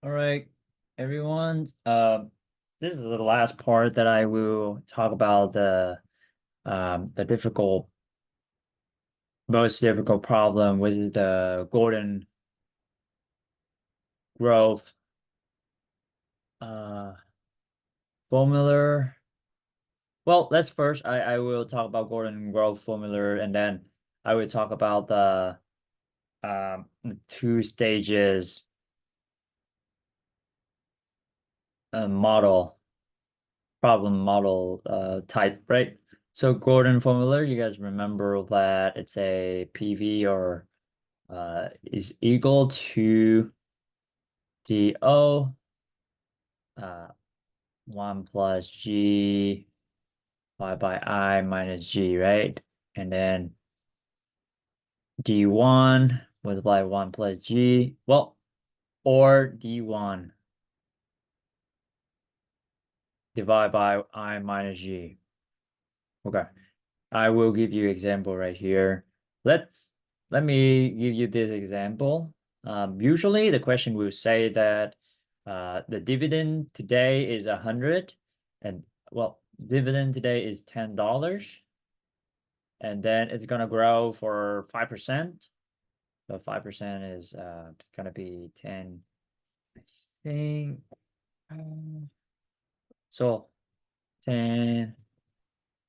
All right, everyone. This is the last part that I will talk about the most difficult problem, which is the Gordon growth uh formula. Well, let's first I will talk about Gordon growth formula, and then I will talk about the two stages model problem model type, right? So Gordon formula, you guys remember that it's a PV or is equal to DO 1 plus G by I minus G, right? And then D1 multiply 1 plus G, well, or D1 divided by I minus G. Okay. I will give you example right here. Let me give you this example. Usually the question will say that the dividend today is 100 and well, dividend today is $10 and then it's gonna grow for 5%. So 5% is it's gonna be 10, I think. So 10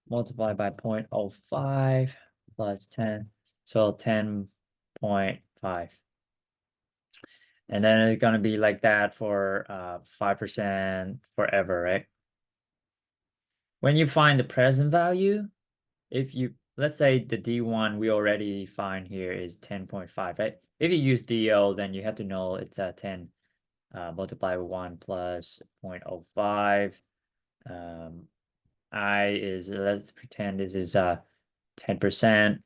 multiplied by 0.05 plus 10. So 10.5. And then it's gonna be like that for 5% forever, right? When you find the present value, if you let's say the D1 we already find here is 10.5, right? If you use DO, then you have to know it's 10 multiplied by 1 plus 0.05. I is, let's pretend this is 10%,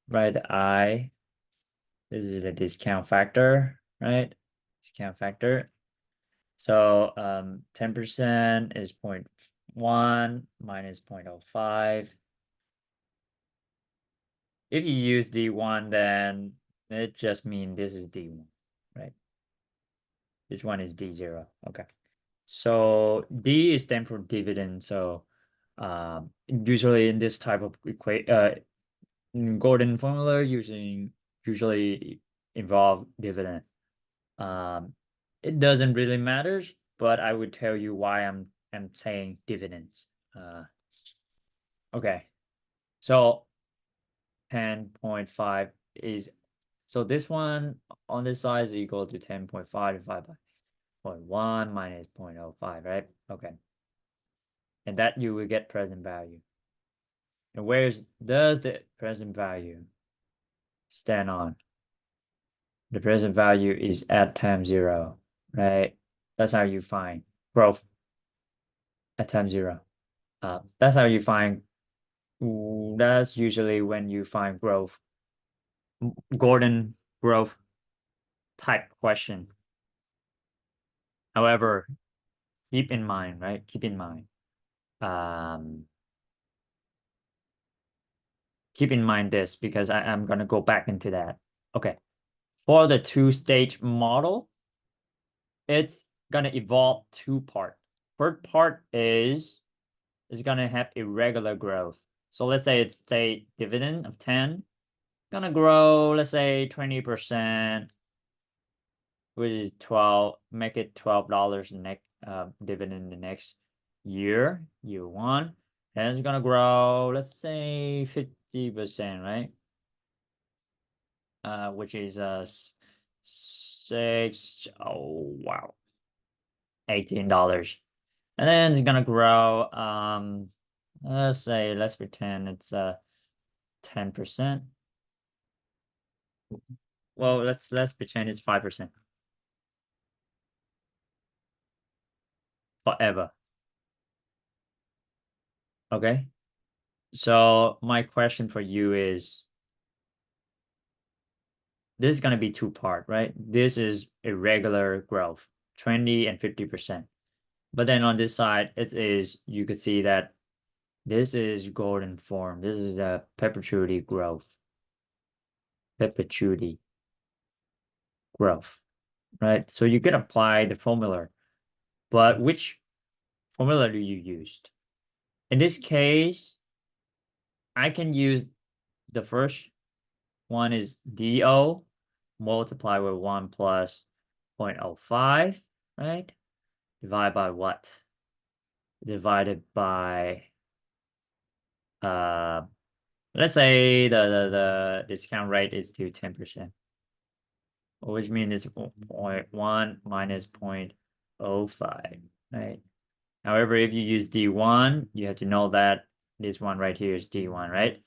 right? This is the discount factor, right? Discount factor. So 10% is 0.1 minus 0.05. If you use D1, then it just means this is D1, right? This one is D0. Okay. So D is stand for dividend. So usually in this type of Gordon formula usually involve dividend. It doesn't really matter, but I would tell you why I'm saying dividends. Okay, so 10.5 is, so this one on this side is equal to 10.5 divided by 0.1 minus 0.05, right? Okay, and that you will get present value. And where does the present value stand on? The present value is at time 0, right? That's how you find growth at time 0. That's how you find, that's usually when you find growth, Gordon growth type question. However, keep in mind, right? Um, keep in mind this because I'm going to go back into that. Okay. For the two-stage model, it's going to evolve two parts. First part is going to have irregular growth. So let's say it's dividend of 10, gonna grow, let's say 20%, which is 12, make it $12 next dividend the next year 1. And it's gonna grow, let's say 50%, right? Which is oh wow, $18. And then it's gonna grow let's pretend it's 10%. Well, let's pretend it's 5% forever. Okay. So my question for you is, this is going to be two-part, right? This is irregular growth, 20 and 50%. But then on this side, it is, you could see that this is Gordon form. This is a perpetuity growth. Perpetuity growth. right? So you can apply the formula, but which formula do you use? In this case, I can use the first one is DO multiply with 1 plus 0.05, right? Divide by what? Divided by, let's say the discount rate is to 10%, which means it's 0.1 minus 0.05, right? However, if you use D1, you have to know that this one right here is D1, right?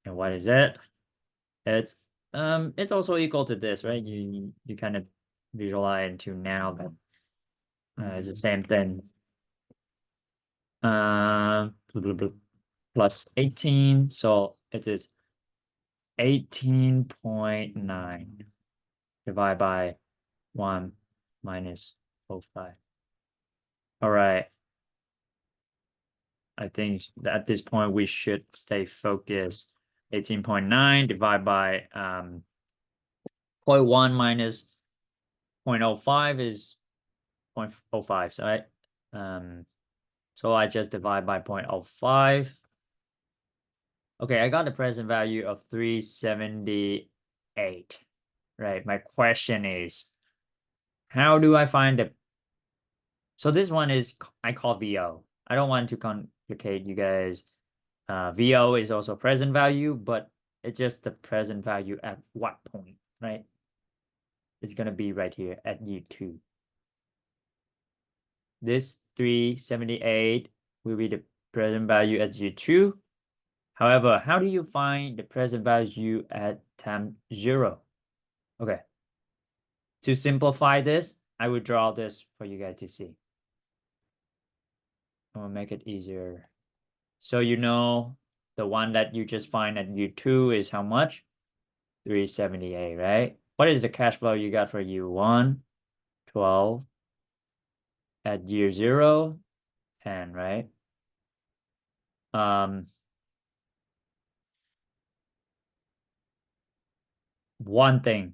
And what is it? It's also equal to this, right? You kind of visualize into now that it's the same thing. Plus 18, so it is 18.9 divided by 1 minus 0.05. All right. I think at this point we should stay focused. 18.9 divided by 0.1 minus 0.05 is 0.05, right? So I just divide by 0.05. Okay, I got the present value of 378, right? My question is, how do I find the, so this one is, I call VO. I don't want to complicate you guys. VO is also present value, but it's just the present value at what point, right? It's gonna be right here at U2. This 378 will be the present value at U2. However, how do you find the present value at time 0? Okay. To simplify this, I will draw this for you guys to see. I will make it easier. So you know the one that you just find at U2 is how much? 378, right? What is the cash flow you got for U1? 12. At year 0, 10, right? One thing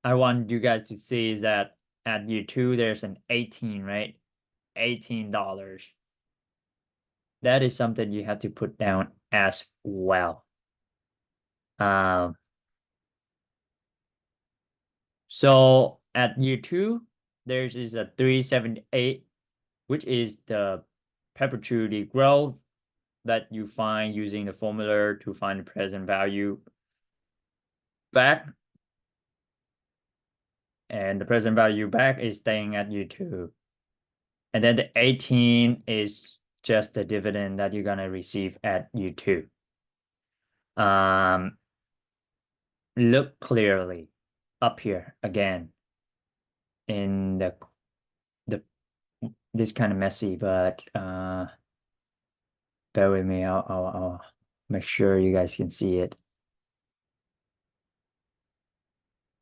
I want you guys to see is that at year 2, there's an 18, right? $18. That is something you have to put down as well. So at year 2, there's is a 378, which is the perpetuity growth that you find using the formula to find the present value back. And the present value back is staying at U2. And then the 18 is just the dividend that you're gonna receive at U2. Look clearly up here again in the this kind of messy, but bear with me. I'll make sure you guys can see it.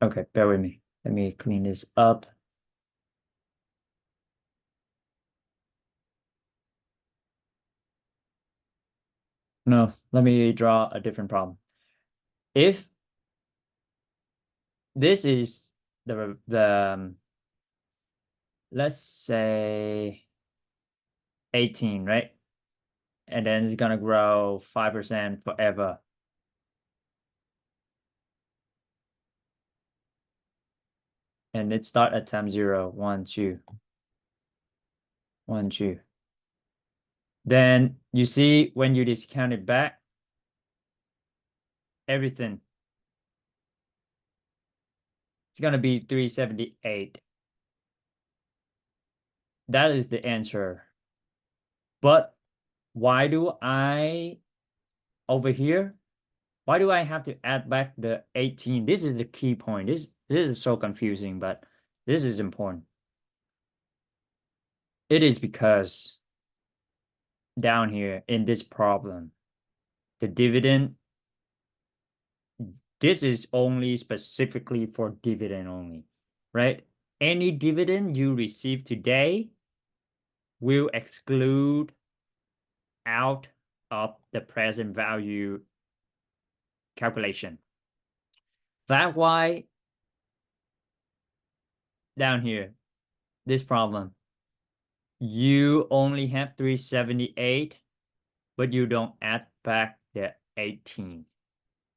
Okay, bear with me. Let me clean this up. No, let me draw a different problem. If this is the let's say 18, right? And then it's gonna grow 5% forever. And it start at time 0, 1, 2. 1, 2. Then you see when you discount it back, everything, it's gonna be 378. That is the answer. But why do I, over here, why do I have to add back the 18? This is the key point. This is so confusing, but this is important. It is because down here in this problem, the dividend, this is only specifically for dividend only, right? Any dividend you receive today will exclude out of the present value calculation. That's why down here, this problem, you only have 378, but you don't add back the 18.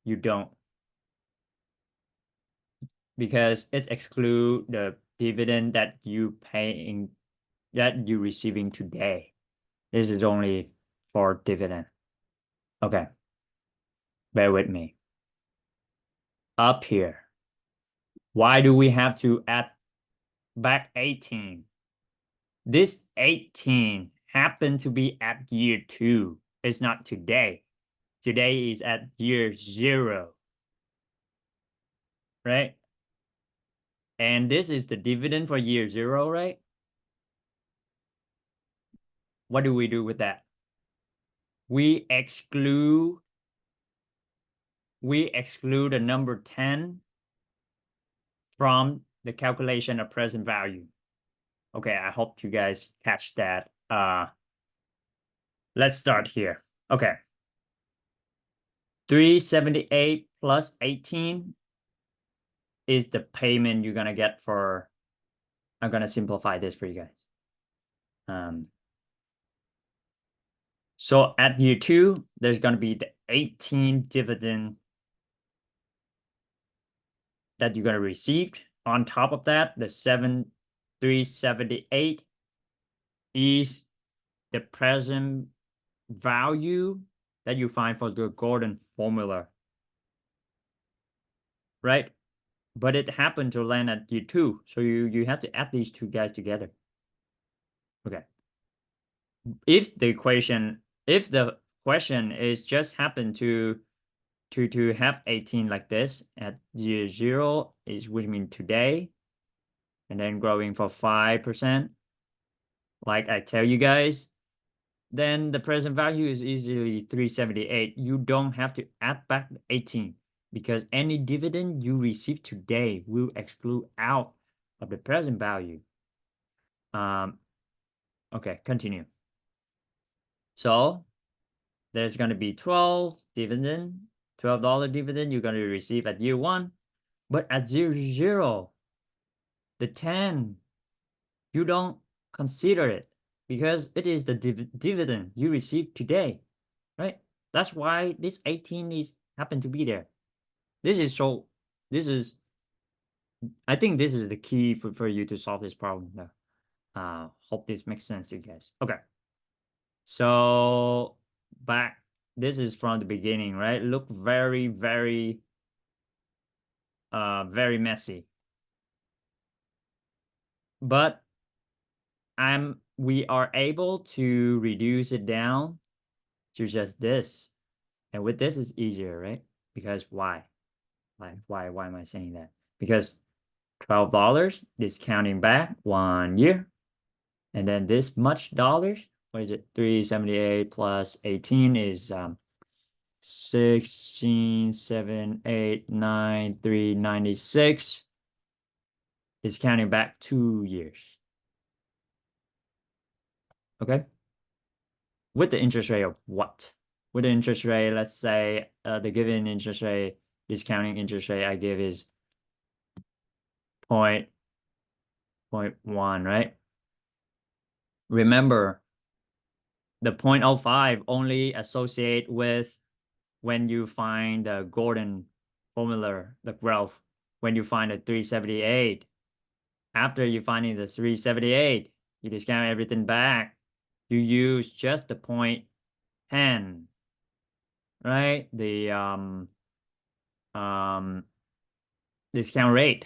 You don't. Because it's exclude the dividend that you paying, that you receiving today. This is only for dividend. Okay. Bear with me. Up here. Why do we have to add back 18? This 18 happened to be at year 2. It's not today. Today is at year 0. Right? And this is the dividend for year 0, right? What do we do with that? We exclude the number 10 from the calculation of present value. Okay, I hope you guys catch that. Let's start here. Okay. 378 plus 18 is the payment you're gonna get for, I'm gonna simplify this for you guys. So at year 2, there's gonna be the 18 dividend that you're gonna receive. On top of that, the 378 is the present value that you find for the Gordon formula, right? But it happened to land at year 2, so you have to add these two guys together. Okay. If the question is just happen to have 18 like this at year 0, is which means today, and then growing for 5%, like I tell you guys, then the present value is easily 378. You don't have to add back 18 because any dividend you receive today will exclude out of the present value. Okay, continue. So there's going to be $12 dividend you're going to receive at year 1, but at year 0, the 10, you don't consider it because it is the dividend you receive today, right? That's why this 18 is happen to be there. I think this is the key for you to solve this problem now. Hope this makes sense to you guys. Okay. So back, this is from the beginning, right? Look very, very, very messy. But we are able to reduce it down to just this. And with this, it's easier, right? Because why? Why am I saying that? Because $12 discounting back 1 year. And then this much dollars, what is it? 378 plus 18 is 16, 7, 8, 9, 396. Discounting back 2 years. Okay. With the interest rate of what? With the interest rate, let's say the given interest rate, discounting interest rate I give is 0.1, right? Remember, the 0.05 only associate with when you find the Gordon formula, the growth, when you find the 378. After you finding the 378, you discount everything back. You use just the 0.10, right? The discount rate.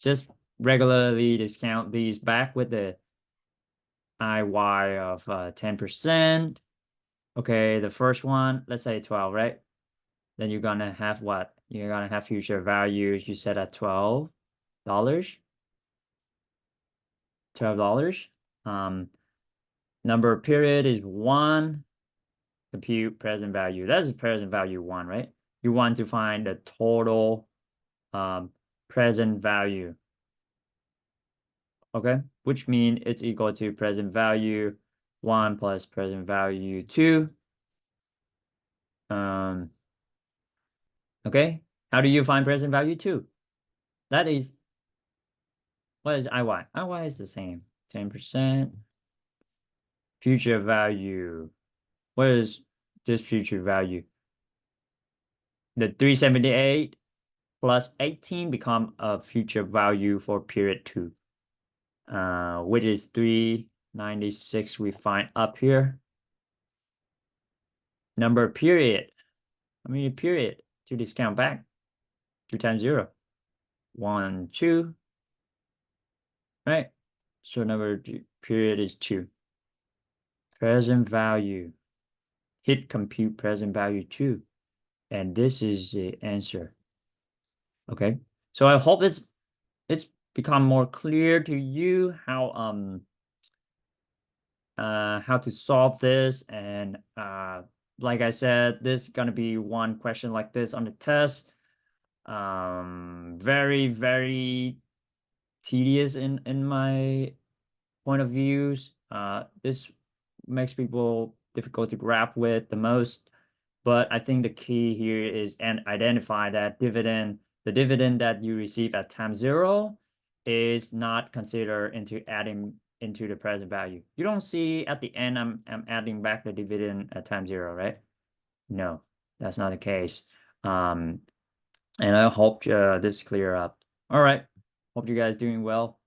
Just regularly discount these back with the IY of 10%. Okay, the first one, let's say 12, right? Then you're gonna have what? You're gonna have future values you set at $12. $12. Number period is 1. Compute present value. That's present value 1, right? You want to find the total present value. Okay, which means it's equal to present value 1 plus present value 2. Okay, How do you find present value 2? That is, what is IY? IY is the same, 10%. Future value. What is this future value? The 378 plus 18 become a future value for period 2, which is 396 we find up here. Number period. I mean period to discount back. 2 times 0. 1, 2. Right? So number period is 2. Present value. Hit compute present value 2. And this is the answer. Okay. So I hope it's become more clear to you how to solve this. And like I said, this is gonna be one question like this on the test. Very, very tedious in my point of views. This makes people difficult to grasp with the most. But I think the key here is and identify that dividend, the dividend that you receive at time 0 is not considered into adding into the present value. You don't see at the end I'm adding back the dividend at time 0, right? No, that's not the case. And I hope this clear up. All right. Hope you guys doing well.